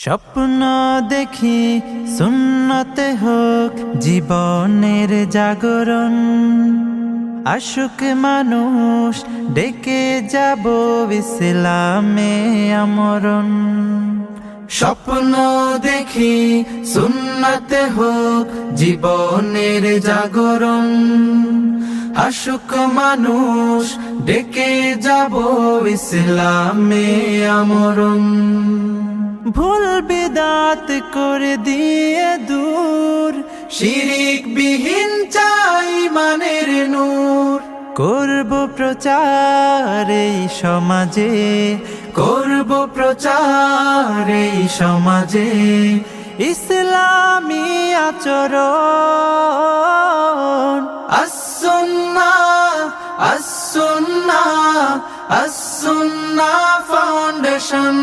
স্বপ্ন দেখি সুন্নতে হোক জীবনের জাগরণ, আশুক মানুষ ডেকে যাব ইসলামে আমরণ। স্বপ্ন দেখি সুন্নতে হোক জীবনের জাগরণ, আশুক মানুষ ডেকে যাব ইসলামে আমরণ। ভুল বিদাত করে দিয়ে দূর, শিরিক বিহীন চাই মানের নূর। করব প্রচার এই সমাজে, করব প্রচার এই সমাজে, ইসলামী আচরণ। as-sunnah as-sunnah as-sunnah foundation.